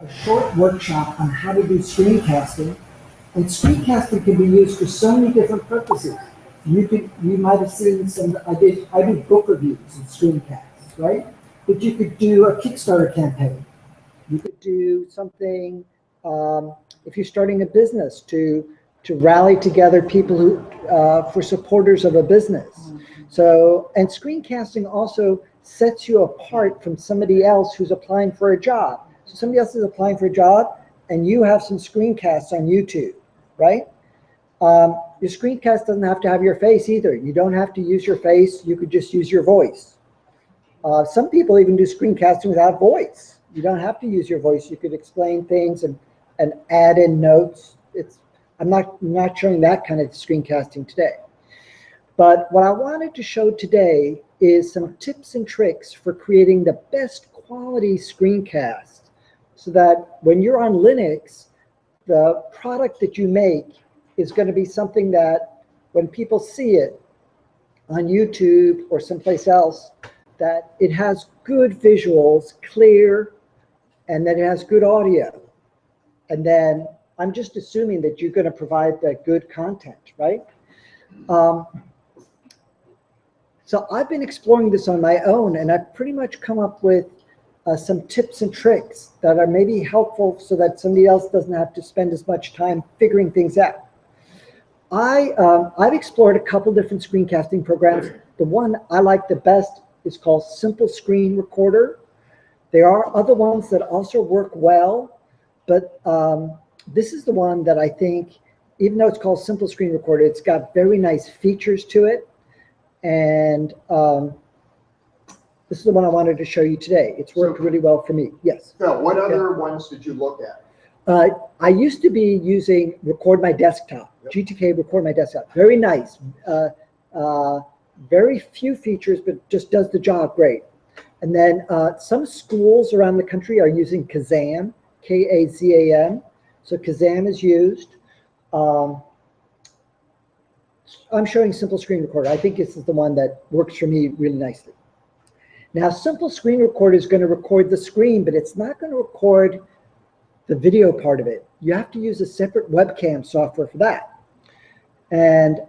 a short workshop on how to do screencasting. And screencasting can be used for so many different purposes. You might have seen some, I do book reviews and screencasts, right? But you could do a Kickstarter campaign. You could do something, if you're starting a business, to rally together people who, for supporters of a business. So, and screencasting also sets you apart from somebody else who's applying for a job. So somebody else is applying for a job and you have some screencasts on YouTube, right? Your screencast doesn't have to have your face either. You don't have to use your face. You could just use your voice. Some people even do screencasting without voice. You don't have to use your voice. You could explain things and add in notes. I'm not showing that kind of screencasting today. But what I wanted to show today is some tips and tricks for creating the best quality screencast so that when you're on Linux, the product that you make is going to be something that when people see it on YouTube or someplace else, that it has good visuals, clear, and that it has good audio. And then I'm just assuming that you're going to provide that good content, right? So I've been exploring this on my own, and I've pretty much come up with some tips and tricks that are maybe helpful so that somebody else doesn't have to spend as much time figuring things out. I've explored a couple different screencasting programs. The one I like the best is called Simple Screen Recorder. There are other ones that also work well, but this is the one that I think, even though it's called Simple Screen Recorder, it's got very nice features to it. And this is the one I wanted to show you today. It's worked really well for me. Yes. Phil, what other ones did you look at? I used to be using Record My Desktop, GTK Record My Desktop. Very nice. Very few features, but just does the job great. And then some schools around the country are using Kazam, K-A-Z-A-M. So Kazam is used. I'm showing Simple Screen Recorder. I think this is the one that works for me really nicely. Now, Simple Screen Recorder is going to record the screen, but it's not going to record the video part of it. You have to use a separate webcam software for that. And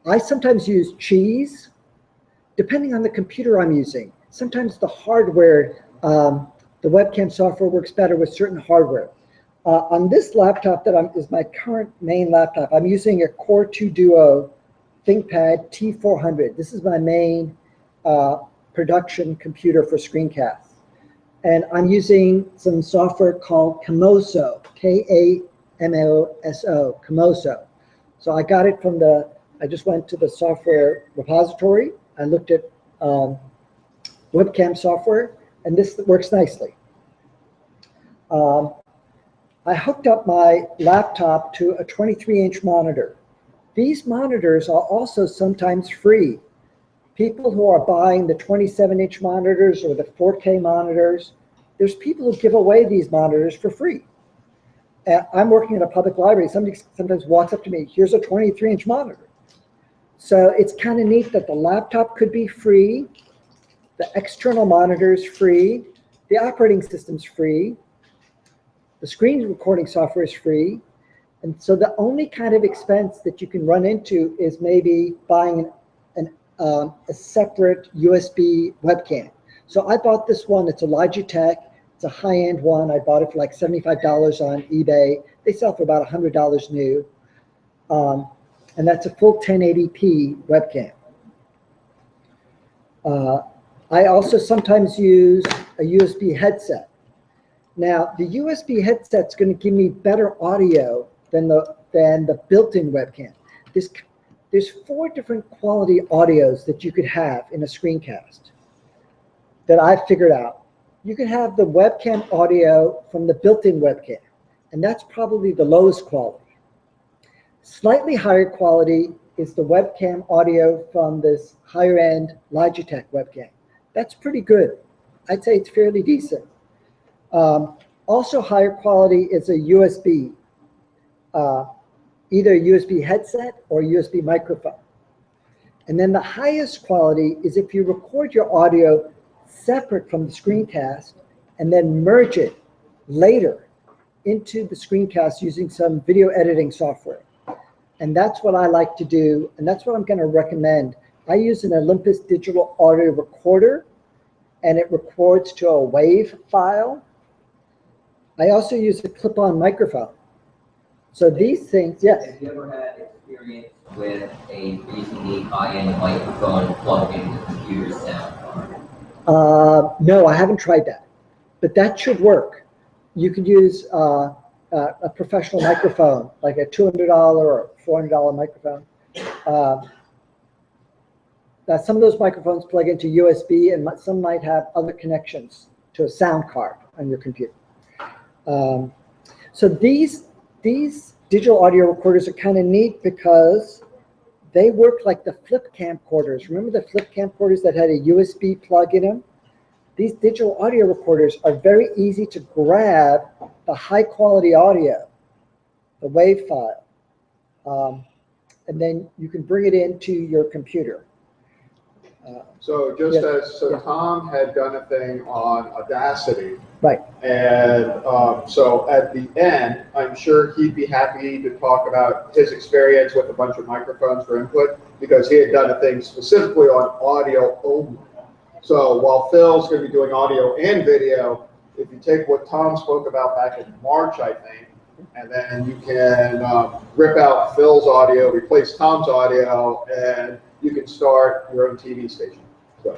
I sometimes use Cheese, depending on the computer I'm using. Sometimes the hardware, the webcam software works better with certain hardware. On this laptop that is my current main laptop, I'm using a Core 2 Duo ThinkPad T400. This is my main production computer for screencasts. And I'm using some software called Kamoso, K-A-M-O-S-O, Kamoso. So I got it from I just went to the software repository. I looked at Webcam Software, and this works nicely. I hooked up my laptop to a 23-inch monitor. These monitors are also sometimes free. People who are buying the 27-inch monitors or the 4K monitors, there's people who give away these monitors for free. I'm working in a public library. Somebody sometimes walks up to me, here's a 23-inch monitor. So it's kind of neat that the laptop could be free, the external monitor is free, the operating system's free, the screen recording software is free. And so the only kind of expense that you can run into is maybe buying a separate USB webcam. So I bought this one. It's a Logitech. It's a high-end one. I bought it for like $75 on eBay. They sell for about $100 new. And that's a full 1080p webcam. I also sometimes use a USB headset. Now, the USB headset's going to give me better audio than the built-in webcam. There's 4 different quality audios that you could have in a screencast that I've figured out. You could have the webcam audio from the built-in webcam, and that's probably the lowest quality. Slightly higher quality is the webcam audio from this higher-end Logitech webcam. That's pretty good. I'd say it's fairly decent. Also higher quality is a USB, either a USB headset or a USB microphone. And then the highest quality is if you record your audio separate from the screencast and then merge it later into the screencast using some video editing software. And that's what I like to do, and that's what I'm going to recommend. I use an Olympus digital audio recorder, and it records to a WAV file. I also use a clip-on microphone. So these things, yes. Have you ever had experience with a reasonably high-end microphone plugged into the computer's sound card? No, I haven't tried that, but that should work. You could use a professional microphone, like a $200 or $400 microphone. Now some of those microphones plug into USB, and some might have other connections to a sound card on your computer. So these digital audio recorders are kind of neat because they work like the flip camcorders. Remember the flip camcorders that had a USB plug in them? These digital audio recorders are very easy to grab the high quality audio, the WAV file, and then you can bring it into your computer. So just yeah, as, so yeah. Tom had done a thing on Audacity. Right. And so at the end, I'm sure he'd be happy to talk about his experience with a bunch of microphones for input, because he had done a thing specifically on audio only. So while Phil's going to be doing audio and video, if you take what Tom spoke about back in March, I think, and then you can rip out Phil's audio, replace Tom's audio, and you can start your own TV station. So,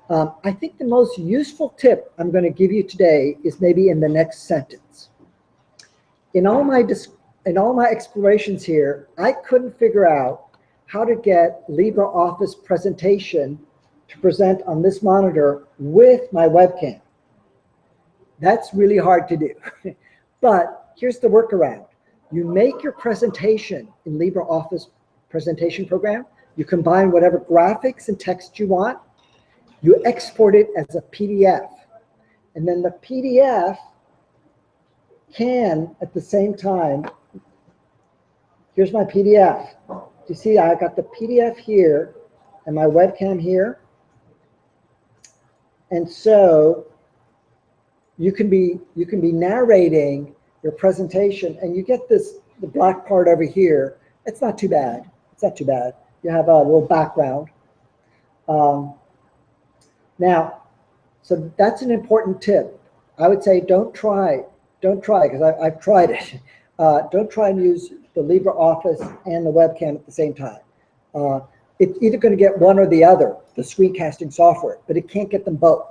I think the most useful tip I'm going to give you today is maybe in the next sentence. In all my explorations here, I couldn't figure out how to get LibreOffice presentation to present on this monitor with my webcam. That's really hard to do. But here's the workaround. You make your presentation in LibreOffice presentation program. You combine whatever graphics and text you want. You export it as a PDF. And then the PDF can, at the same time, here's my PDF. You see, I got the PDF here and my webcam here. And so you can be narrating your presentation, and you get the black part over here. It's not too bad. It's not too bad. You have a little background. Now, so that's an important tip. I would say don't try, because I've tried it. Don't try and use the LibreOffice and the webcam at the same time. It's either going to get one or the other, the screencasting software, but it can't get them both.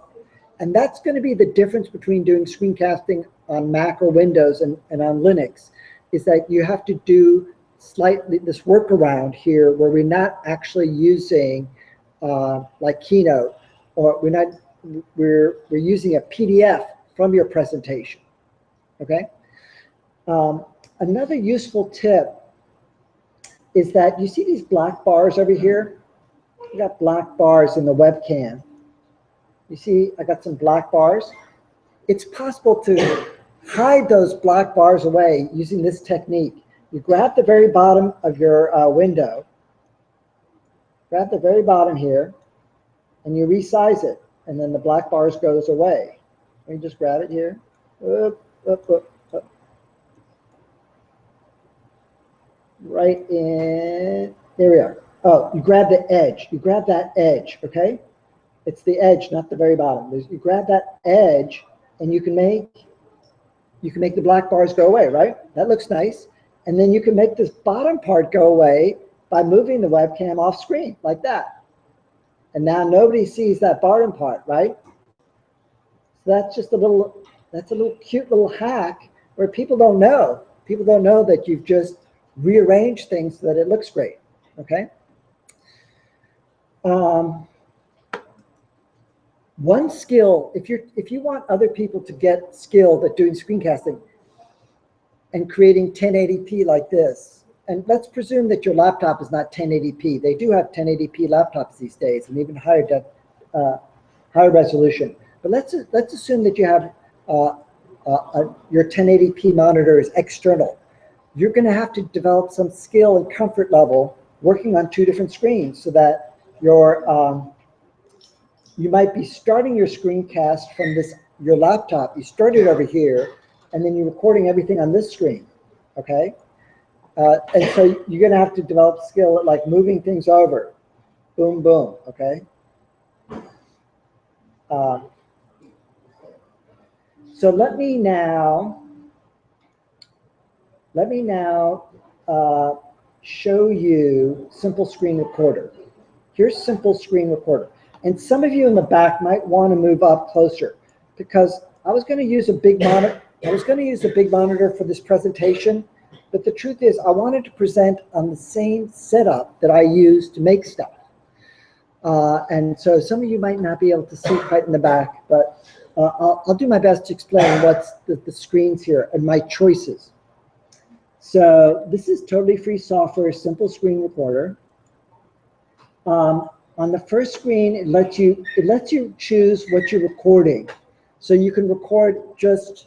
And that's going to be the difference between doing screencasting on Mac or Windows and on Linux, is that you have to do slightly this workaround here where we're not actually using like Keynote, or we're using a PDF from your presentation. Okay. Another useful tip is that you see these black bars over here. You got black bars in the webcam. You see, I got some black bars. It's possible to hide those black bars away using this technique. You grab the very bottom of your window, grab the very bottom here, and you resize it, and then the black bars goes away. Let me just grab it here. Up, up, up, up. Right in, there we are. Oh, you grab the edge. You grab that edge, okay? It's the edge, not the very bottom. You grab that edge, and you can make the black bars go away, right? That looks nice. And then you can make this bottom part go away by moving the webcam off screen like that. And now nobody sees that bottom part, right? So that's just a little cute little hack where people don't know. People don't know that you've just rearranged things so that it looks great, okay? One skill, if you want other people to get skilled at doing screencasting and creating 1080p like this, and let's presume that your laptop is not 1080p. They do have 1080p laptops these days, and even higher resolution. But let's assume that you have your 1080p monitor is external. You're going to have to develop some skill and comfort level working on two different screens so that your you might be starting your screencast from your laptop. You start it over here, and then you're recording everything on this screen, okay? And so you're gonna have to develop skill at like moving things over. Boom, boom, okay? So let me now show you Simple Screen Recorder. Here's Simple Screen Recorder. And some of you in the back might want to move up closer because I was going to use a big monitor. I was going to use a big monitor for this presentation, but the truth is I wanted to present on the same setup that I use to make stuff. And so some of you might not be able to see right in the back, but I'll do my best to explain what's the screens here and my choices. So this is totally free software, Simple Screen Recorder. On the first screen, it lets you choose what you're recording. So you can record just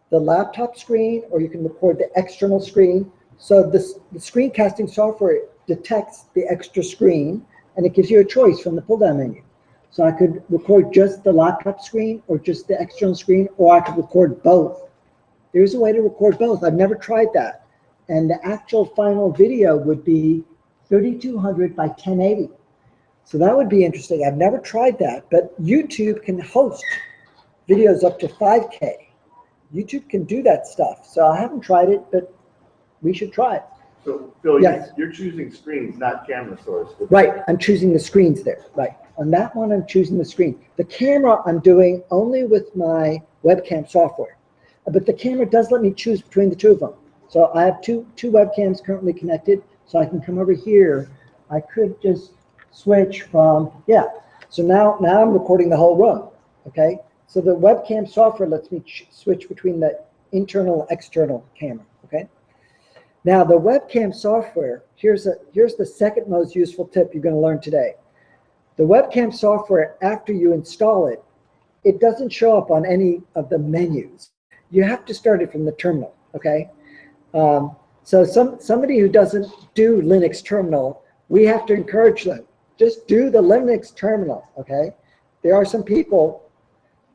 the laptop screen, or you can record the external screen. So the screencasting software detects the extra screen, and it gives you a choice from the pull-down menu. So I could record just the laptop screen, or just the external screen, or I could record both. There's a way to record both. I've never tried that. And the actual final video would be 3200 by 1080. So that would be interesting. I've never tried that, but YouTube can host videos up to 5K. YouTube can do that stuff. So I haven't tried it, but we should try it. So, Phil, Yes. you're choosing screens, not camera source. Right, I'm choosing the screens there, right. On that one, I'm choosing the screen. The camera, I'm doing only with my webcam software. But the camera does let me choose between the two of them. So I have two webcams currently connected, so I can come over here. I could just switch from, yeah. So now I'm recording the whole room, okay? So the webcam software lets me switch between the internal and external camera, okay? Now the webcam software, here's the second most useful tip you're gonna learn today. The webcam software, after you install it, it doesn't show up on any of the menus. You have to start it from the terminal, okay? So somebody who doesn't do Linux terminal, we have to encourage them. Just do the Linux terminal, okay? There are some people,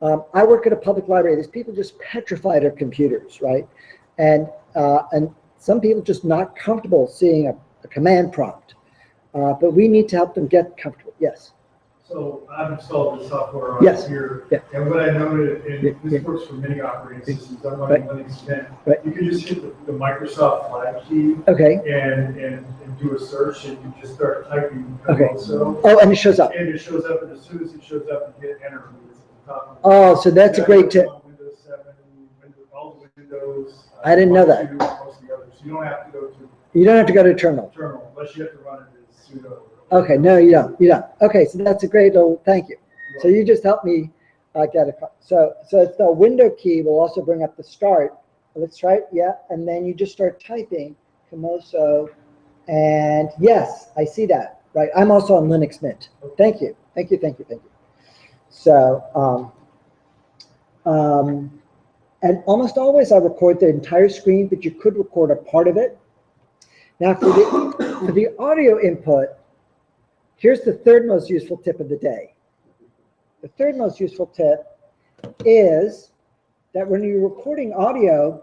I work at a public library, there's people just petrified of computers, right? And some people just not comfortable seeing a command prompt. But we need to help them get comfortable, yes. So I've installed this software on Yes. here, Yeah. and what I noted, and Yeah. this works for many operating systems, I'm running Linux 10. Right. You can just hit the Microsoft flag key Okay, and do a search, and you just start typing. Okay. So, oh, and it shows up. and it shows up, and as soon as it shows up, you hit enter. It's at the top. Oh, so that's a great tip. On Windows 7, all the Windows. I didn't know that. Most of the others. You don't have to go to You don't have to go to terminal. terminal, unless you have to run it as sudo. Okay, no, you don't. Okay, so that's a great little, thank you. So you just helped me get it. So it's the window key will also bring up the start. Let's try it, yeah, and then you just start typing Komoso, and yes, I see that, right? I'm also on Linux Mint. Thank you. So, and almost always I record the entire screen, but you could record a part of it. Now for the audio input, here's the third most useful tip of the day. The third most useful tip is that when you're recording audio,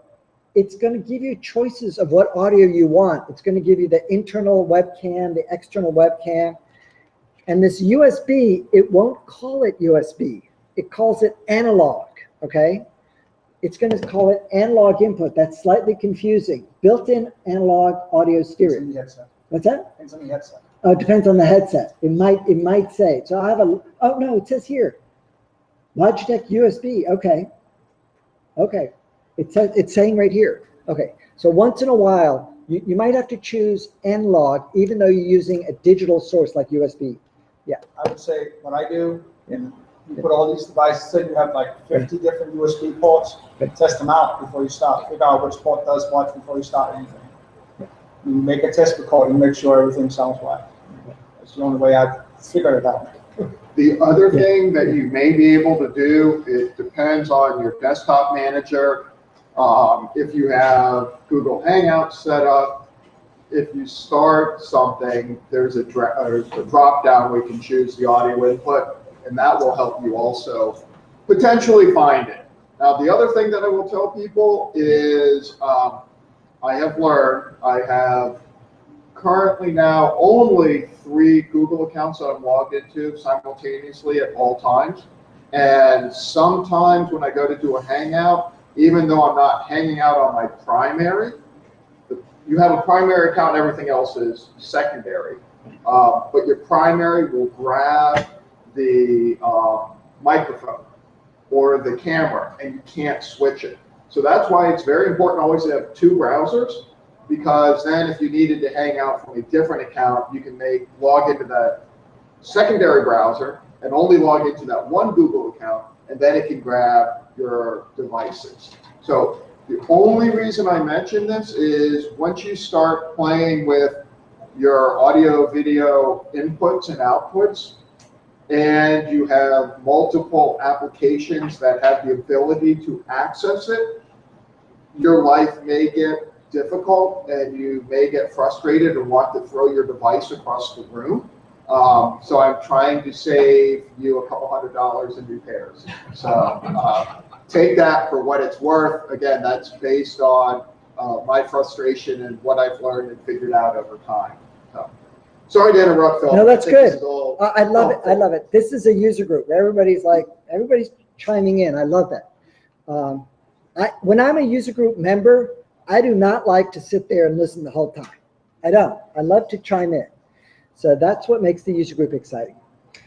it's going to give you choices of what audio you want. It's going to give you the internal webcam, the external webcam. And this USB, it won't call it USB. It calls it analog, okay? It's going to call it analog input. That's slightly confusing. Built-in analog audio stereo. Depends on the headset. What's that? Depends on the headset. Oh, it depends on the headset. It might say. So I have oh no, it says here, Logitech USB. Okay. It's saying right here. Okay. So once in a while, you might have to choose analog, even though you're using a digital source like USB. Yeah. I would say what I do, and you put all these devices in, you have like 50 different USB ports, test them out before you start. Figure out which port does what before you start anything. You make a test recording, make sure everything sounds right. That's the only way I figured it out. The other thing that you may be able to do, it depends on your desktop manager. If you have Google Hangouts set up, if you start something, there's a drop down where you can choose the audio input. and that will help you also potentially find it. Now, the other thing that I will tell people is I have learned, I have currently now only 3 Google accounts that I'm logged into simultaneously at all times. And sometimes when I go to do a hangout, even though I'm not hanging out on my primary, you have a primary account and everything else is secondary. But your primary will grab the microphone or the camera, and you can't switch it. So that's why it's very important always to have 2 browsers, because then if you needed to hang out from a different account, you can log into that secondary browser and only log into that one Google account, and then it can grab your devices. So the only reason I mention this is once you start playing with your audio video inputs and outputs, and you have multiple applications that have the ability to access it, your life may get difficult and you may get frustrated and want to throw your device across the room. So I'm trying to save you a couple $100 in repairs. So take that for what it's worth. Again, that's based on my frustration and what I've learned and figured out over time. So, sorry to interrupt, Phil. No, that's good. I love it. I love it. This is a user group. Everybody's chiming in. I love that. When I'm a user group member, I do not like to sit there and listen the whole time. I don't. I love to chime in. So that's what makes the user group exciting.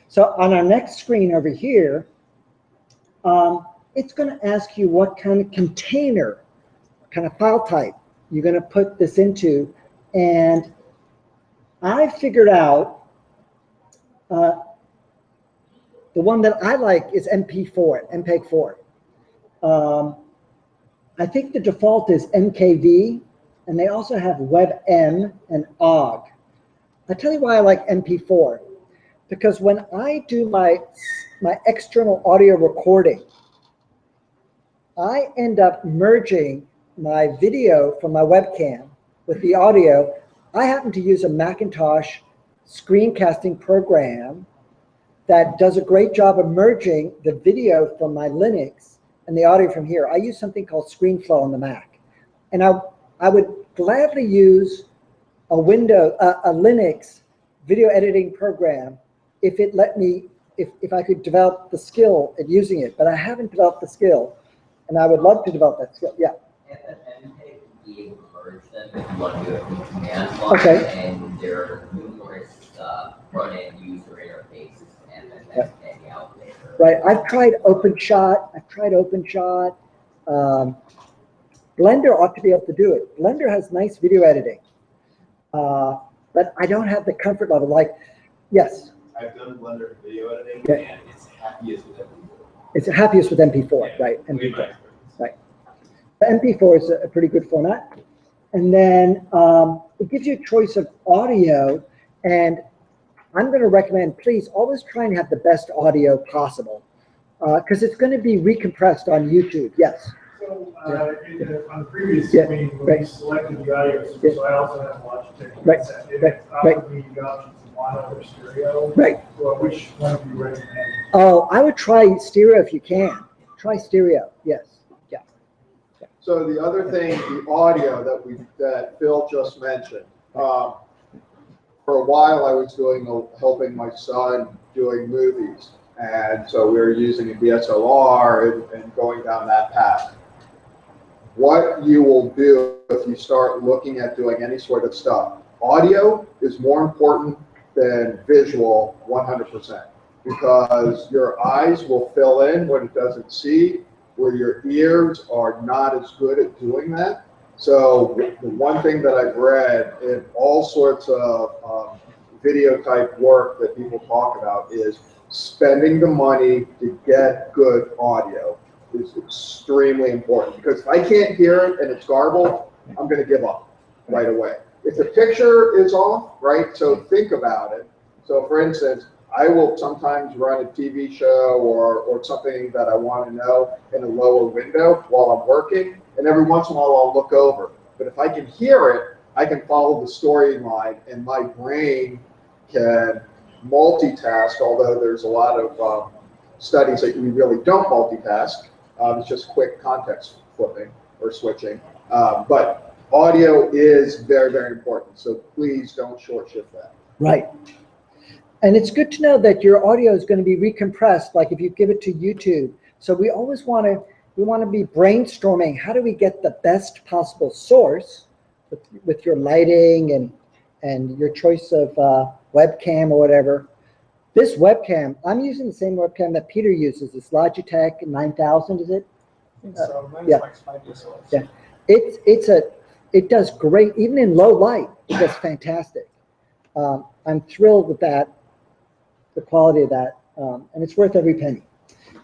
So on our next screen over here, it's going to ask you what kind of container, kind of file type you're going to put this into. And I figured out the one that I like is MP4, MPEG-4. I think the default is MKV, and they also have WebM and OGG. I'll tell you why I like MP4. Because when I do my external audio recording, I end up merging my video from my webcam with the audio. I happen to use a Macintosh screencasting program that does a great job of merging the video from my Linux and the audio from here. I use something called ScreenFlow on the Mac. And I would gladly use a Linux video editing program if it let me, if I could develop the skill at using it, but I haven't developed the skill, and I would love to develop that skill. Yeah. And be able to merge them if you want to do it from command line. Okay. And there are numerous front-end user interfaces and then hang out there. Right. I've tried OpenShot. Blender ought to be able to do it. Blender has nice video editing, but I don't have the comfort level. Like, yes. I've done Blender video editing, Yeah. and it's happiest with MP4. It's happiest with MP4, Yeah, right? way MP4. nicer. Right. The MP4 is a pretty good format. And then it gives you a choice of audio, and I'm going to recommend, please, always try and have the best audio possible, because it's going to be recompressed on YouTube. Yes. So on the previous Yeah, screen, when right. we selected the audio, Yeah. so I also have Logitech. Right, It right, offered me the options of mono or stereo. Right. Well, which one do you recommend? Oh, I would try stereo if you can. Try stereo. Yes. Yeah. So the other thing, the audio that Phil just mentioned. For a while, I was helping my son doing movies, and so we were using a DSLR and going down that path. What you will do if you start looking at doing any sort of stuff, audio is more important than visual 100%, because your eyes will fill in what it doesn't see, where your ears are not as good at doing that. So the one thing that I've read in all sorts of video type work that people talk about is spending the money to get good audio is extremely important, because if I can't hear it and it's garbled, I'm going to give up right away. If the picture is off, right, so think about it. So for instance, I will sometimes run a TV show or something that I want to know in a lower window while I'm working, and every once in a while I'll look over. But if I can hear it, I can follow the storyline, and my brain can multitask, although there's a lot of studies that we really don't multitask. It's just quick context flipping or switching. But audio is very, very important. So please don't short shift that. Right. And it's good to know that your audio is going to be recompressed, like if you give it to YouTube. So we always want to be brainstorming, how do we get the best possible source with your lighting and your choice of webcam or whatever. This webcam, I'm using the same webcam that Peter uses. It's Logitech 9000, is it? So yeah. Yeah. It does great, even in low light, it does fantastic. I'm thrilled with that, the quality of that, and it's worth every penny.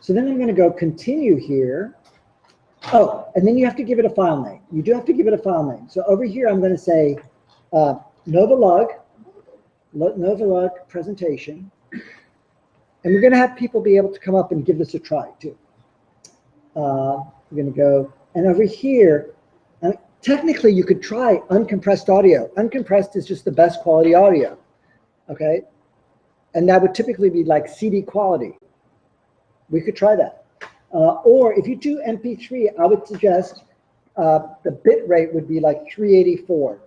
So then I'm going to go continue here. Oh, and then you have to give it a file name. You do have to give it a file name. So over here, I'm going to say NoVALUG presentation. And we're going to have people be able to come up and give this a try too. We're going to go, and over here, technically you could try uncompressed audio. Uncompressed is just the best quality audio, okay? And that would typically be like CD quality. We could try that. Or if you do MP3, I would suggest the bit rate would be like 384.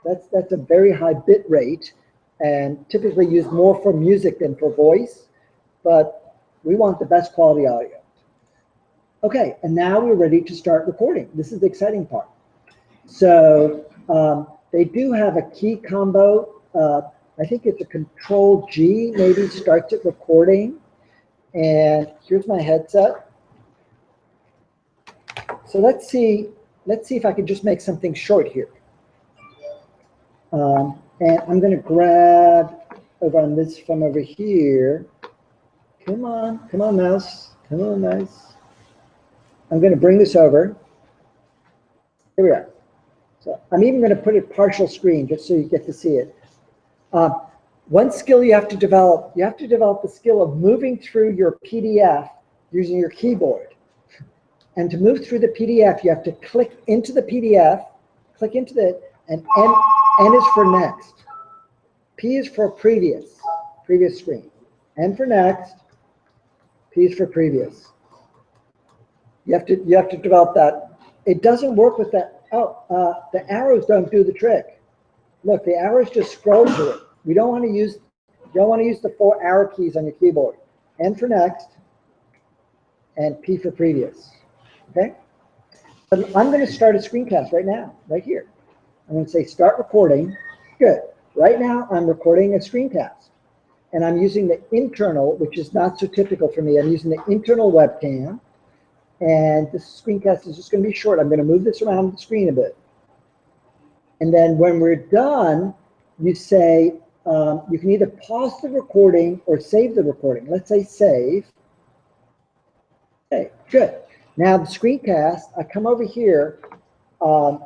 That's a very high bit rate and typically used more for music than for voice, but we want the best quality audio. Okay, and now we're ready to start recording. This is the exciting part. So they do have a key combo. I think it's a Control G, maybe starts it recording. And here's my headset. So let's see if I can just make something short here. And I'm going to grab over on this from over here. Come on, mouse. Come on, mouse. I'm going to bring this over. Here we are. So I'm even going to put it partial screen just so you get to see it. One skill you have to develop the skill of moving through your PDF using your keyboard. And to move through the PDF, you have to click into the PDF, click into the, and N is for next. P is for previous screen. N for next, P is for previous. You have to develop that. It doesn't work with that. Oh, the arrows don't do the trick. Look, the arrows just scroll through it. You don't want to use the 4 arrow keys on your keyboard. N for next, and P for previous. Okay? But I'm going to start a screencast right now, right here. I'm going to say start recording. Good. Right now I'm recording a screencast. And I'm using the internal, which is not so typical for me. I'm using the internal webcam. And this screencast is just going to be short. I'm going to move this around the screen a bit. And then when we're done, you say, you can either pause the recording or save the recording. Let's say save. Okay, good. Now the screencast, I come over here on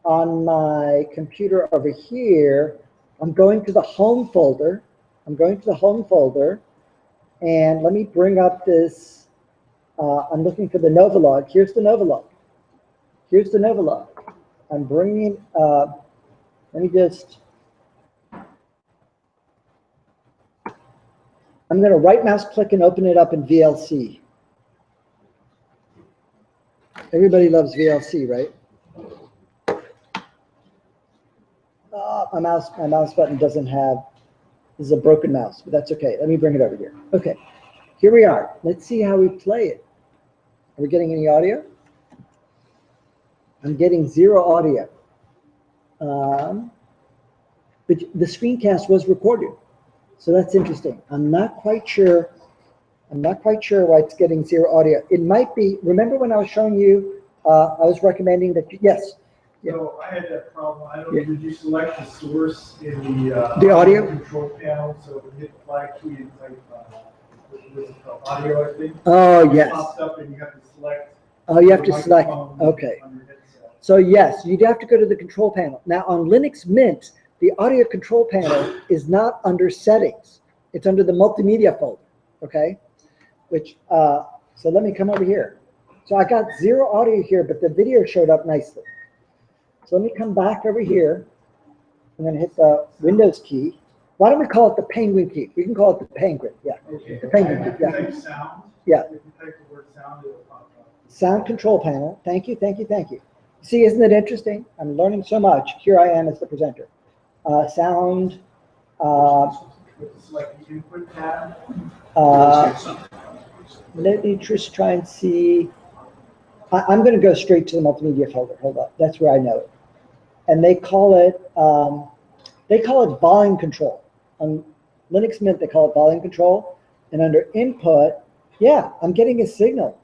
my computer over here. I'm going to the home folder. And let me bring up this. I'm looking for the NoVALUG. Here's the NoVALUG. I'm bringing, let me just, I'm going to right mouse click and open it up in VLC. Everybody loves VLC, right? My mouse button doesn't have, this is a broken mouse, but that's okay. Let me bring it over here. Okay, here we are. Let's see how we play it. Are we getting any audio? I'm getting 0 audio. But the screencast was recorded. So that's interesting. I'm not quite sure why it's getting 0 audio. It might be, remember when I was showing you, I was recommending that, yes. So I had that problem. I don't know, did you select the source in the audio control panel? So when you hit the flag key and type, what was it called? Audio, I think. Oh, It yes. pops up and you have to select. Oh, you have to select, microphone okay. on your headset. So yes, you'd have to go to the control panel. Now on Linux Mint, the audio control panel is not under settings. It's under the multimedia folder, okay? Which, so let me come over here. So I got 0 audio here, but the video showed up nicely. So let me come back over here. I'm gonna hit the Windows key. Why don't we call it the penguin key? We can call it the penguin, yeah. Okay. The penguin And key, if you yeah. type sound. Yeah. If you type the word sound, it'll pop up. Sound control panel. Thank you, thank you, thank you. See, isn't it interesting? I'm learning so much. Here I am as the presenter. Sound. Select the input tab. Let me just try and see. I'm going to go straight to the multimedia folder. Hold up. That's where I know it. And they call it volume control. On Linux Mint, they call it volume control. And under input, yeah, I'm getting a signal.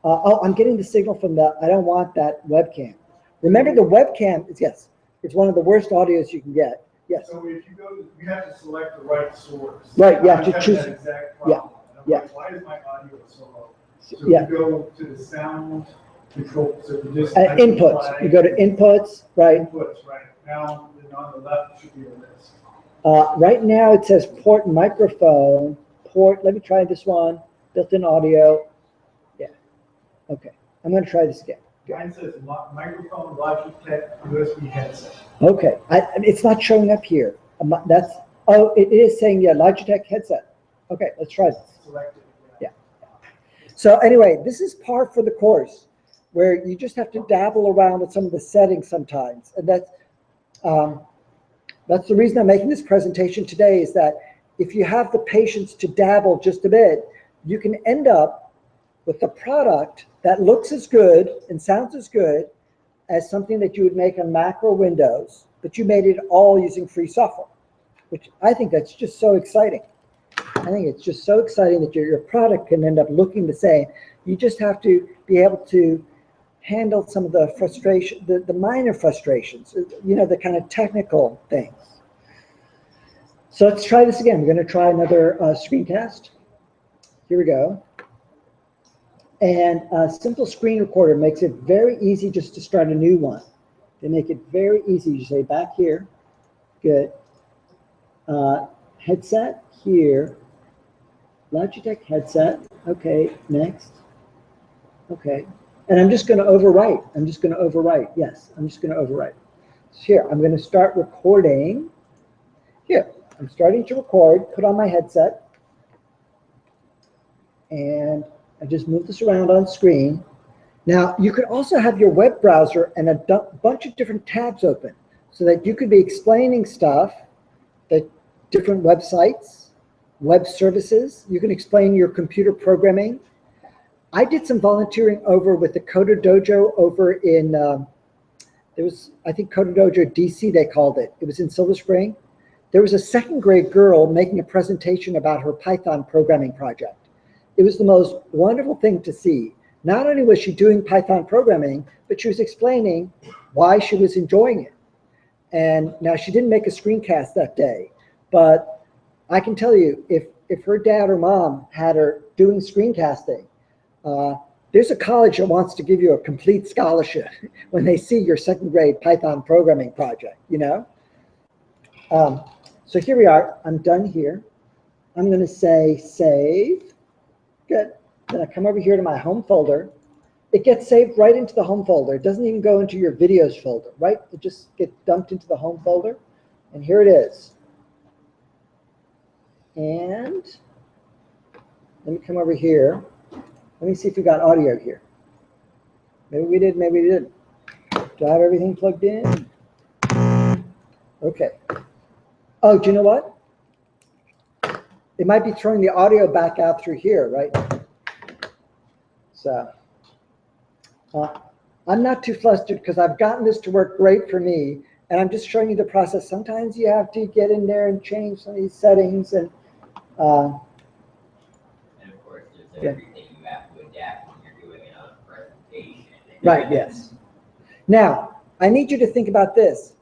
I'm getting the signal from I don't want that webcam. Remember the webcam is, yes, it's one of the worst audios you can get. Yes. So if you go, you have to select the right source. Right, you have I'm to having choose- that exact problem. And I'm yeah. like, why is my audio so low? So Yeah. you go to the sound control, so you just. Inputs. You go to inputs, right? Inputs, right. Now, then on the left should be a list. Right now it says port microphone, port, let me try this one, built-in audio. Yeah, okay. I'm gonna try this again. Mine says microphone, Logitech, USB headset. Okay, it's not showing up here. Oh, it is saying, yeah, Logitech headset. Okay, let's try this. Select it. Yeah. So anyway, this is par for the course, where you just have to dabble around with some of the settings sometimes. And that's the reason I'm making this presentation today, is that if you have the patience to dabble just a bit, you can end up with a product that looks as good and sounds as good as something that you would make on Mac or Windows, but you made it all using free software, which I think that's just so exciting. I think it's just so exciting that your product can end up looking the same. You just have to be able to handle some of the frustration, the minor frustrations, the kind of technical things. So let's try this again. We're going to try another screencast. Here we go. And a simple screen recorder makes it very easy just to start a new one. They make it very easy. You say back here, good. Headset here, Logitech headset. Okay, next. Okay, and I'm just going to overwrite. Yes, I'm just going to overwrite. So here, I'm going to start recording. Here, I'm starting to record. Put on my headset, and I just move this around on screen. Now, you could also have your web browser and a bunch of different tabs open so that you could be explaining stuff, the different websites, web services. You can explain your computer programming. I did some volunteering over with the Coder Dojo over in, I think Coder Dojo DC, they called it. It was in Silver Spring. There was a second grade girl making a presentation about her Python programming project. It was the most wonderful thing to see. Not only was she doing Python programming, but she was explaining why she was enjoying it. And now she didn't make a screencast that day, but I can tell you, if her dad or mom had her doing screencasting, there's a college that wants to give you a complete scholarship when they see your second grade Python programming project, So here we are. I'm done here. I'm going to say save. Good. Then I come over here to my home folder. It gets saved right into the home folder. It doesn't even go into your videos folder, right? It just gets dumped into the home folder. And here it is. And let me come over here. Let me see if we got audio here. Maybe we did, maybe we didn't. Do I have everything plugged in? Okay. Oh, do you know what? It might be throwing the audio back out through here, right? So I'm not too flustered because I've gotten this to work great for me, and I'm just showing you the process. Sometimes you have to get in there and change some of these settings, and of course, there's everything you have to adapt when you're doing it on a presentation. Right, yes. Now, I need you to think about this.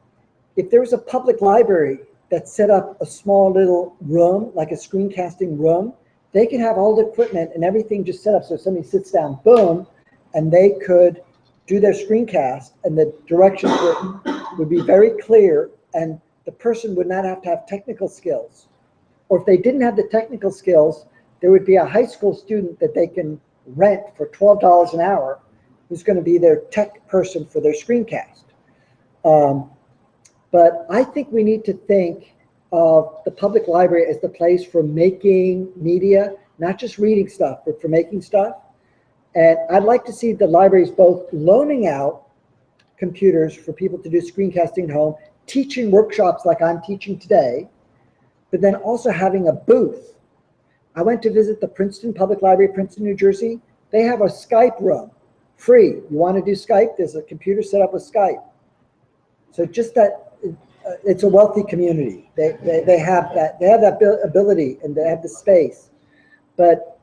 If there was a public library that set up a small little room, like a screencasting room, they could have all the equipment and everything just set up so somebody sits down, boom, and they could do their screencast, and the directions would be very clear, and the person would not have to have technical skills. Or if they didn't have the technical skills, there would be a high school student that they can rent for $12 an hour who's going to be their tech person for their screencast. But I think we need to think of the public library as the place for making media, not just reading stuff, but for making stuff. And I'd like to see the libraries both loaning out computers for people to do screencasting at home, teaching workshops like I'm teaching today, but then also having a booth. I went to visit the Princeton Public Library, Princeton, New Jersey. They have a Skype room, free. You want to do Skype? There's a computer set up with Skype. So just that, it's a wealthy community. They have that ability and they have the space. But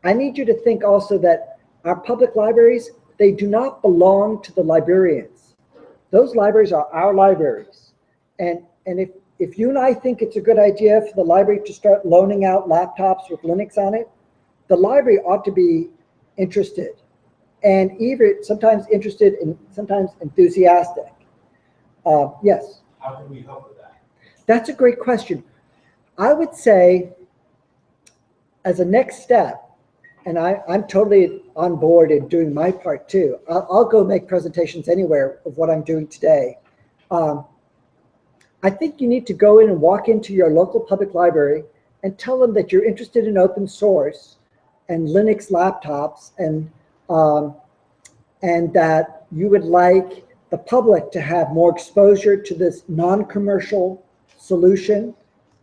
I need you to think also that our public libraries, they do not belong to the librarians. Those libraries are our libraries. And if you and I think it's a good idea for the library to start loaning out laptops with Linux on it, the library ought to be interested, and even sometimes interested and sometimes enthusiastic. Yes? How can we help with that? That's a great question. I would say, as a next step, and I'm totally on board in doing my part too. I'll go make presentations anywhere of what I'm doing today. I think you need to go in and walk into your local public library and tell them that you're interested in open source and Linux laptops, and that you would like the public to have more exposure to this non-commercial solution.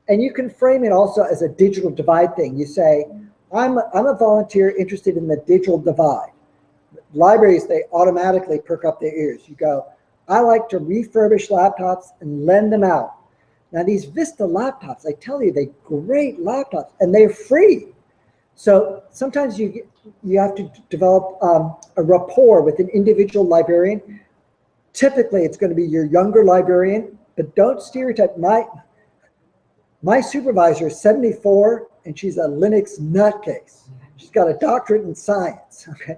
And you can frame it also as a digital divide thing. You say, I'm a volunteer interested in the digital divide. Libraries, they automatically perk up their ears. You go, I like to refurbish laptops and lend them out. Now these Vista laptops, I tell you, they're great laptops and they're free. So sometimes you have to develop a rapport with an individual librarian. Typically it's going to be your younger librarian, but don't stereotype. My supervisor is 74 and she's a Linux nutcase. She's got a doctorate in science, okay?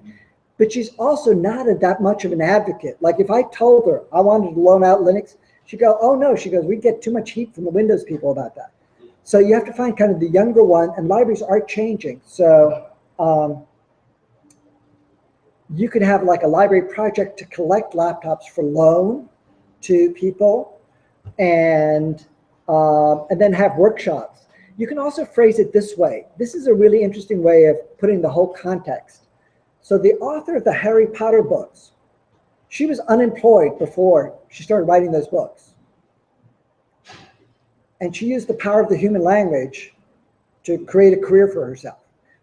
But she's also not that much of an advocate. Like if I told her I wanted to loan out Linux, she'd go, oh no, she goes, we get too much heat from the Windows people about that. So you have to find kind of the younger one, and libraries are changing. So you could have like a library project to collect laptops for loan to people, and then have workshops. You can also phrase it this way. This is a really interesting way of putting the whole context. So the author of the Harry Potter books, she was unemployed before she started writing those books. And she used the power of the human language to create a career for herself.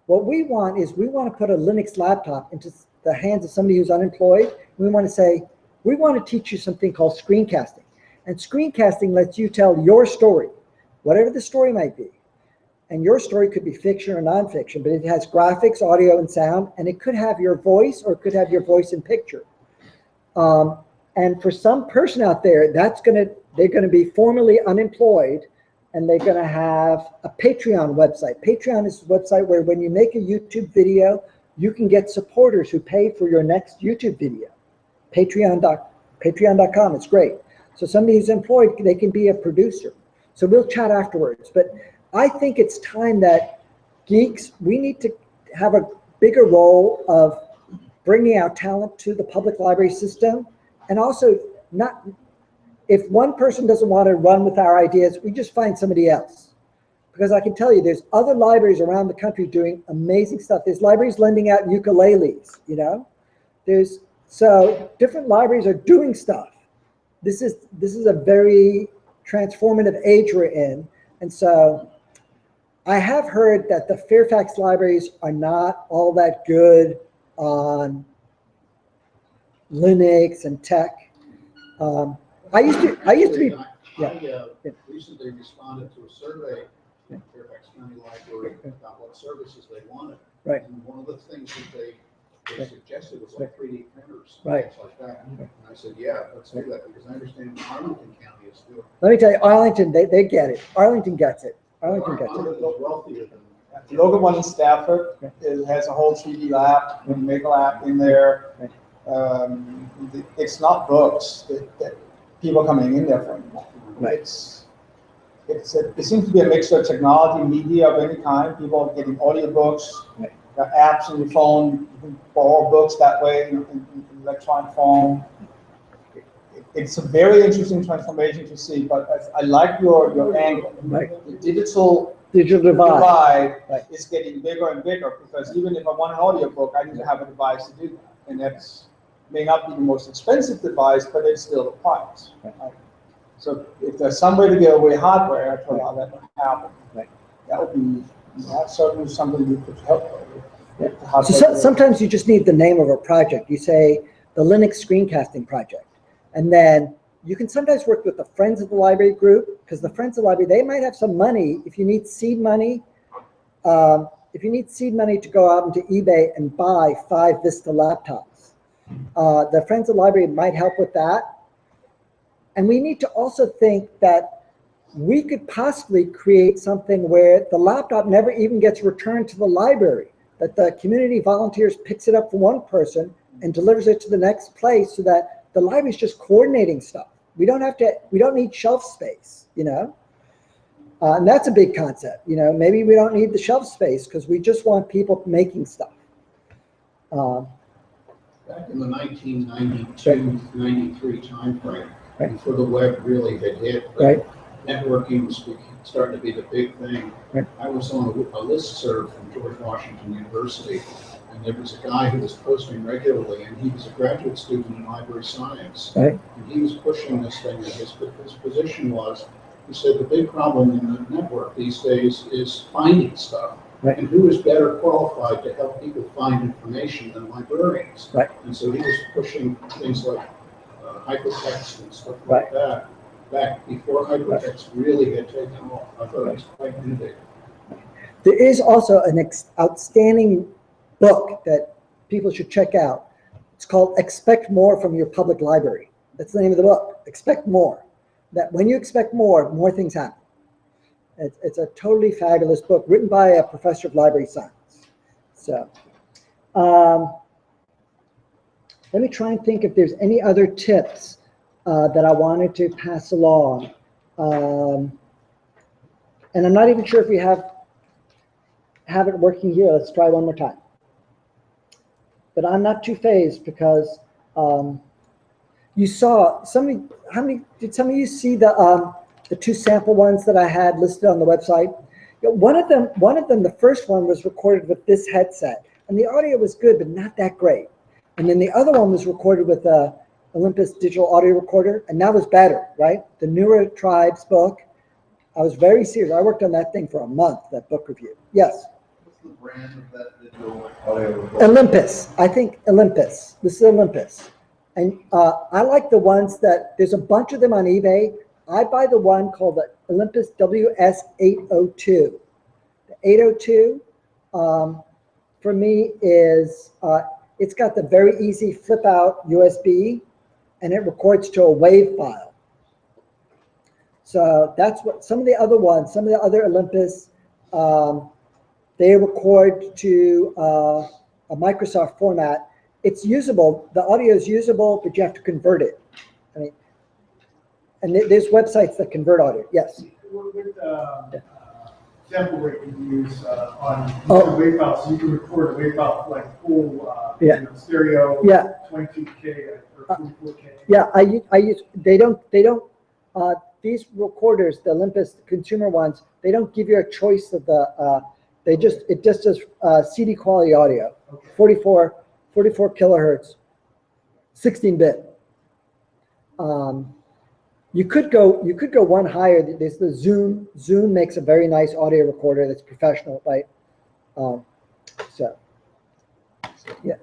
What we want is we want to put a Linux laptop into the hands of somebody who's unemployed. We want to say, we want to teach you something called screencasting. And screencasting lets you tell your story, whatever the story might be. And your story could be fiction or nonfiction, but it has graphics, audio, and sound, and it could have your voice or it could have your voice in picture. And for some person out there, they're gonna be formerly unemployed, and they're gonna have a Patreon website. Patreon is a website where when you make a YouTube video, you can get supporters who pay for your next YouTube video. Patreon.com, it's great. So somebody who's employed, they can be a producer. So we'll chat afterwards. But I think it's time that geeks, we need to have a bigger role of bringing our talent to the public library system. And also, not, if one person doesn't want to run with our ideas, we just find somebody else. Because I can tell you, there's other libraries around the country doing amazing stuff. There's libraries lending out ukuleles, you know? So different libraries are doing stuff. This is a very transformative age we're in. And so I have heard that the Fairfax libraries are not all that good on Linux and tech. I used to be, yeah. Recently responded to a survey from Fairfax County Library about what services they wanted. Right. And one of the things that they suggested was like 3D printers, right, things like that. And I said, yeah, let's do that, because I understand Arlington County is doing. Let me tell you, Arlington, they get it. Arlington gets it. Arlington gets it. Arlington is wealthier than that. The local one in Stafford has a whole 3D lab. You can make a lab in there. It's not books that people coming in there for. Right. It seems to be a mixture of technology, media of any kind. People are getting audiobooks, right. Got apps on your phone. You can borrow books that way in electronic form. it's a very interesting transformation to see, but I like your angle. Right. The digital divide. Right. is getting bigger and bigger, because even if I want an audiobook, I need to have a device to do that. And that's may not be the most expensive device, but it's still a price. Right? So if there's some way to get away hardware to allow that to happen, that would be that's certainly something you could help with. Yeah. So sometimes you just need the name of a project. You say the Linux Screencasting project, and then you can sometimes work with the Friends of the Library group, because the Friends of the Library, they might have some money if you need seed money. If you need seed money to go out into eBay and buy 5 Vista laptops, the Friends of the Library might help with that. And we need to also think that we could possibly create something where the laptop never even gets returned to the library, that the community volunteers picks it up from one person and delivers it to the next place, so that the library is just coordinating stuff. We don't need shelf space, you know? And that's a big concept, you know, maybe we don't need the shelf space because we just want people making stuff. Back in the 1992, 93 timeframe, before the web really had hit, networking was starting to be the big thing. I was on a listserv from George Washington University, and there was a guy who was posting regularly, and he was a graduate student in library science. And he was pushing this thing, and his position was, he said, the big problem in the network these days is finding stuff. And who is better qualified to help people find information than librarians? And so he was pushing things like hypertext and stuff like that back before hypertext really had taken off. I thought it was quite innovative. There is also an outstanding book that people should check out. It's called Expect More from Your Public Library. That's the name of the book, Expect More. That when you expect more things happen. It's a totally fabulous book written by a professor of library science. So let me try and think if there's any other tips that I wanted to pass along. And I'm not even sure if we have it working here. Let's try one more time. But I'm not too phased because you saw did some of you see the 2 sample ones that I had listed on the website? One of them, the first one was recorded with this headset, and the audio was good, but not that great. And then the other one was recorded with a Olympus digital audio recorder, and that was better, right? The Newer Tribes book. I was very serious. I worked on that thing for a month, that book review. Yes? What's the brand of that digital audio recorder? Olympus. I think Olympus. This is Olympus. And I like the ones that, there's a bunch of them on eBay. I buy the one called the Olympus WS802. The 802 for me is, it's got the very easy flip out USB, and it records to a WAV file. So that's what some of the other ones, some of the other Olympus, they record to a Microsoft format. It's usable, the audio is usable, but you have to convert it. I mean, and there's websites that convert audio. Yes. What sample rate you use on wave files? So you can record a wave file like full stereo, 22K or 44K. Yeah, I use. They don't. These recorders, the Olympus consumer ones, they don't give you a choice of the. It just does CD quality audio, 44 kilohertz, 16-bit. You could go one higher. There's the Zoom. Zoom makes a very nice audio recorder that's professional, right? So yeah.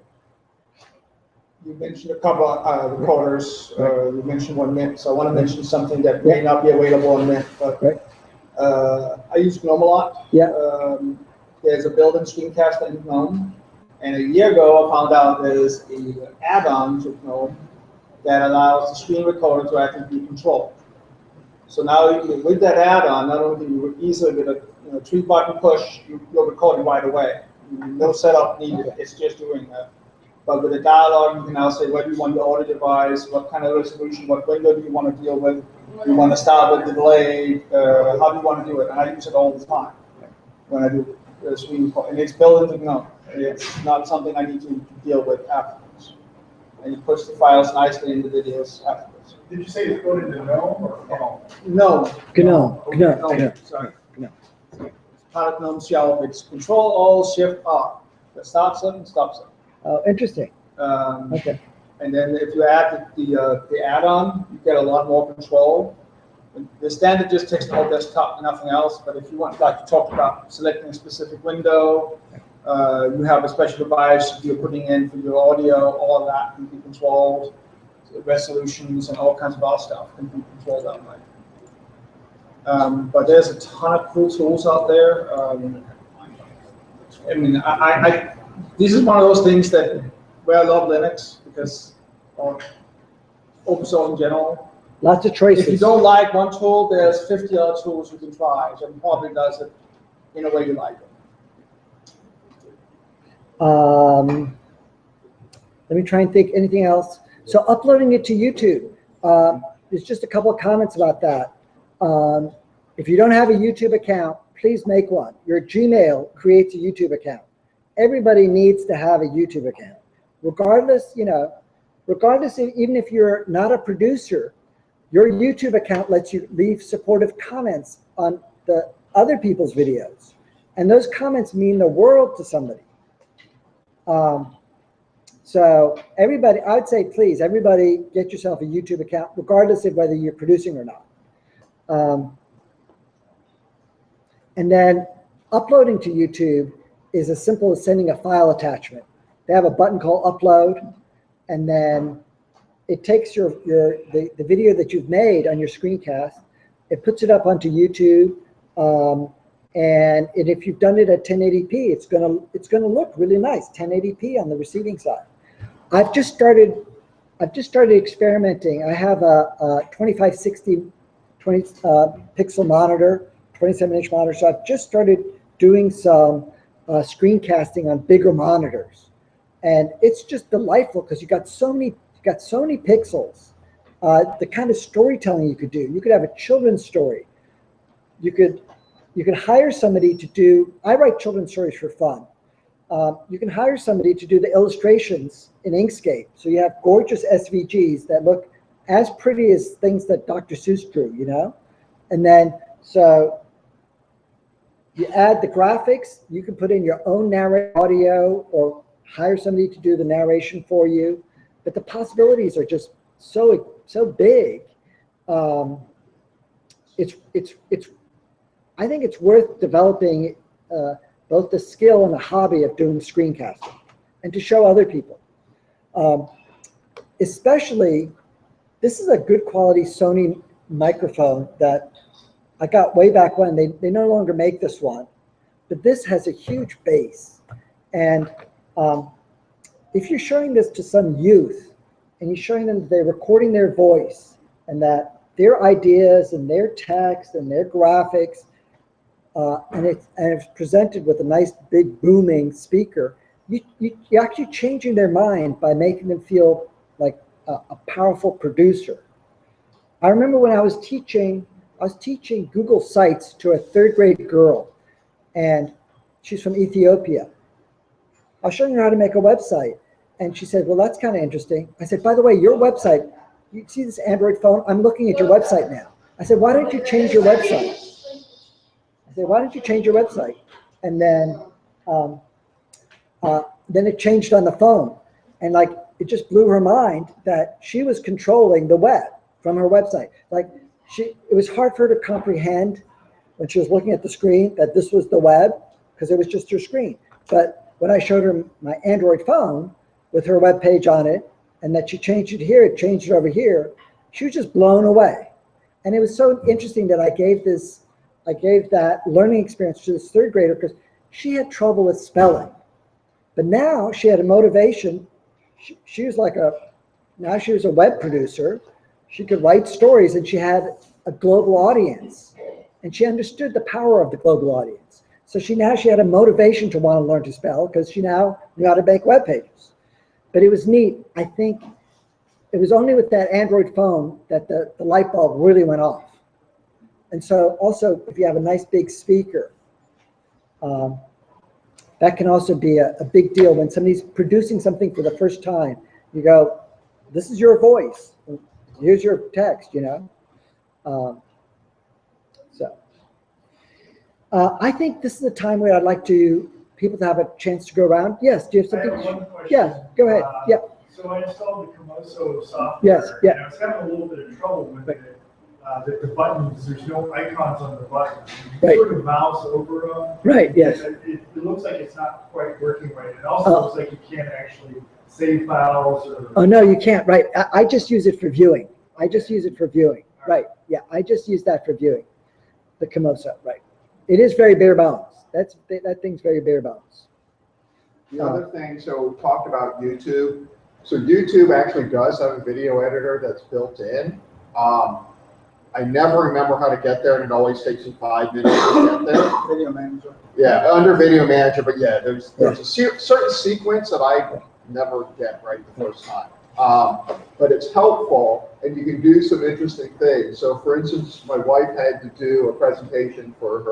You mentioned a couple of recorders. You mentioned one Mint, so I want to mention something that may not be available on Mint, but I use GNOME a lot. There's a built-in Screencasting in GNOME, and a year ago I found out there's an add-on to GNOME that allows the screen recorder to actually be controlled. So now with that add-on, not only can you easily with a 3-button push, you're recording right away. No setup needed, it's just doing that. But with the dialogue, you can now say whether you want your audio device, what kind of resolution, what window do you want to deal with, do you want to start with the delay, how do you want to do it? And I use it all the time when I do the screen record. And it's built into GNOME. It's not something I need to deal with afterwards. And you push the files nicely in the videos afterwards. Did you say it's going into GNOME or GNOME? No. GNOME. Sorry. GNOME. Part of GNOME shell, it's Control Alt Shift R. That starts it and stops it. Oh, interesting. Okay. And then if you add the add-on, you get a lot more control. The standard just takes the whole desktop, nothing else. But if you want, like you talked about, selecting a specific window, you have a special device you're putting in for your audio, all of that can be controlled. Resolutions and all kinds of other stuff can be controlled that way. But there's a ton of cool tools out there. I mean, this is one of those things where I love Linux because, or open source in general. Lots of choices. If you don't like one tool, there's 50 other tools you can try. So it probably does it in a way you like it. Let me try and think anything else. So uploading it to YouTube, there's just a couple of comments about that. If you don't have a YouTube account, please make one. Your Gmail creates a YouTube account. Everybody needs to have a YouTube account. Regardless, even if you're not a producer, your YouTube account lets you leave supportive comments on the other people's videos. And those comments mean the world to somebody. So everybody, I would say, please, everybody get yourself a YouTube account, regardless of whether you're producing or not. And then uploading to YouTube is as simple as sending a file attachment. They have a button called upload, and then it takes the video that you've made on your screencast, it puts it up onto YouTube, and if you've done it at 1080p, it's gonna look really nice, 1080p on the receiving side. I've just started experimenting. I have a 2560 pixel monitor, 27-inch monitor. So I've just started doing some screencasting on bigger monitors, and it's just delightful because you got so many pixels. The kind of storytelling you could do. You could have a children's story. You could hire somebody to do. I write children's stories for fun. You can hire somebody to do the illustrations in Inkscape. So you have gorgeous SVGs that look as pretty as things that Dr. Seuss drew, And then, so you add the graphics, you can put in your own narrative audio or hire somebody to do the narration for you. But the possibilities are just so big. I think it's worth developing both the skill and the hobby of doing screencasting and to show other people. Especially, this is a good quality Sony microphone that I got way back when. They no longer make this one, but this has a huge bass. And if you're showing this to some youth and you're showing them that they're recording their voice and that their ideas and their text and their graphics, and it's presented with a nice big booming speaker, you're actually changing their mind by making them feel like a powerful producer. I remember when I was teaching Google Sites to a 3rd grade girl, and she's from Ethiopia. I was showing her how to make a website, and she said, well, that's kind of interesting. I said, by the way, your website, you see this Android phone? I'm looking at your website now. I said, why don't you change your website? I said, why don't you change your website? And then it changed on the phone. And like, it just blew her mind that she was controlling the web from her website. Like, it was hard for her to comprehend when she was looking at the screen that this was the web, because it was just her screen. But when I showed her my Android phone with her web page on it, and that she changed it here, it changed it over here, she was just blown away. And it was so interesting that I gave that learning experience to this 3rd grader because she had trouble with spelling. But now she had a motivation. She was now she was a web producer. She could write stories, and she had a global audience. And she understood the power of the global audience. So she had a motivation to want to learn to spell because she now knew how to make web pages. But it was neat. I think it was only with that Android phone that the light bulb really went off. And so also, if you have a nice big speaker, that can also be a big deal when somebody's producing something for the first time. You go, this is your voice. Here's your text, you know. I think this is a time where I'd like people to have a chance to go around. Yes, do you have I something? have one question. Yes, go ahead. Yeah. So I installed the Komodo software. Yes, yeah. And I was having a little bit of trouble with it. That the buttons, there's no icons on the buttons. You can Right. sort of mouse over them. Right, yes. It looks like it's not quite working right. It also looks like you can't actually save files or. Oh, no, you can't, right. I just use it for viewing. I just use it for viewing. Right, yeah, I just use that for viewing. The Komodo, right. It is very bare bones. That thing's very bare bones. The other thing, so we talked about YouTube. So YouTube actually does have a video editor that's built in. I never remember how to get there, and it always takes me 5 minutes to get there. Video manager. Yeah, under Video Manager, but yeah, there's a certain sequence that I never get right the first time. But it's helpful, and you can do some interesting things. So for instance, my wife had to do a presentation for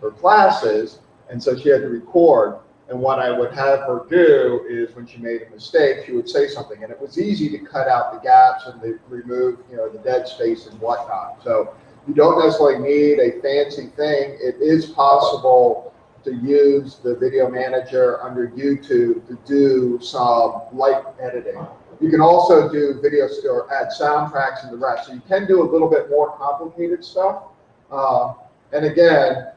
her classes, and so she had to record. And what I would have her do is when she made a mistake, she would say something, and it was easy to cut out the gaps and to remove, the dead space and whatnot. So you don't necessarily need a fancy thing. It is possible to use the video manager under YouTube to do some light editing. You can also do videos or add soundtracks and the rest. So you can do a little bit more complicated stuff. And again,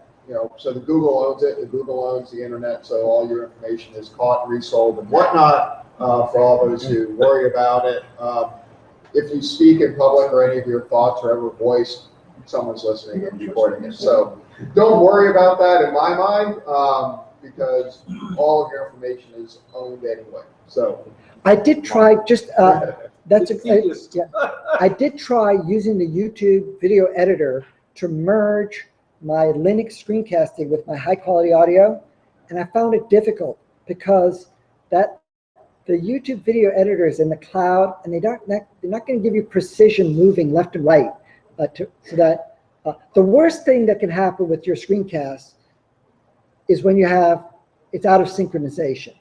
so the Google owns it, the Google owns the internet, so all your information is caught, resold, and whatnot, for all those who worry about it. If you speak in public or any of your thoughts are ever voiced, someone's listening and recording it. So don't worry about that in my mind, because all of your information is owned anyway. So I did try I did try using the YouTube video editor to merge my Linux screencasting with my high quality audio, and I found it difficult because the YouTube video editor is in the cloud, and they're not going to give you precision moving left and right. So that the worst thing that can happen with your screencast is when it's out of synchronization,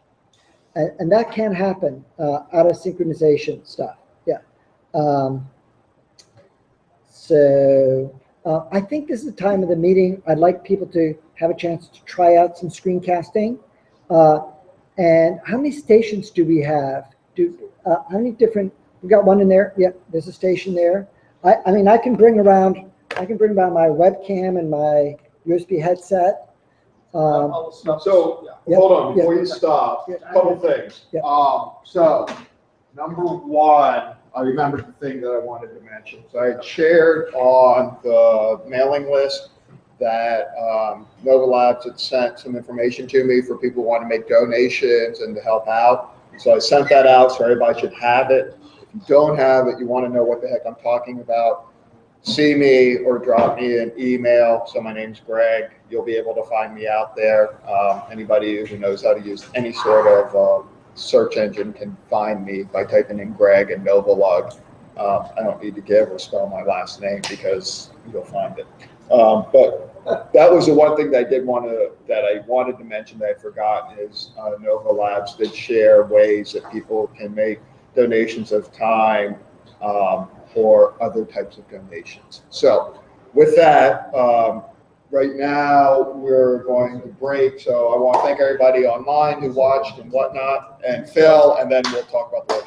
and that can happen out of synchronization stuff. Yeah. I think this is the time of the meeting. I'd like people to have a chance to try out some screencasting. And how many stations do we have? How many different? We got one in there. Yeah, there's a station there. I mean, I can bring around my webcam and my USB headset. So hold on before you stop. A couple things. Yeah. So number one, I remembered the thing that I wanted to mention. So I had shared on the mailing list that NoVALUG had sent some information to me for people who want to make donations and to help out. So I sent that out, so everybody should have it. If you don't have it, you want to know what the heck I'm talking about, see me or drop me an email. So my name's Greg. You'll be able to find me out there. Anybody who knows how to use any sort of search engine can find me by typing in Greg and NoVALUG. I don't need to give or spell my last name because you'll find it. But that was the one thing that I wanted to mention that I forgot is NoVALUG did share ways that people can make donations of time or other types of donations. So with that, right now we're going to break. So I want to thank everybody online who watched and whatnot, and Phil, and then we'll talk about the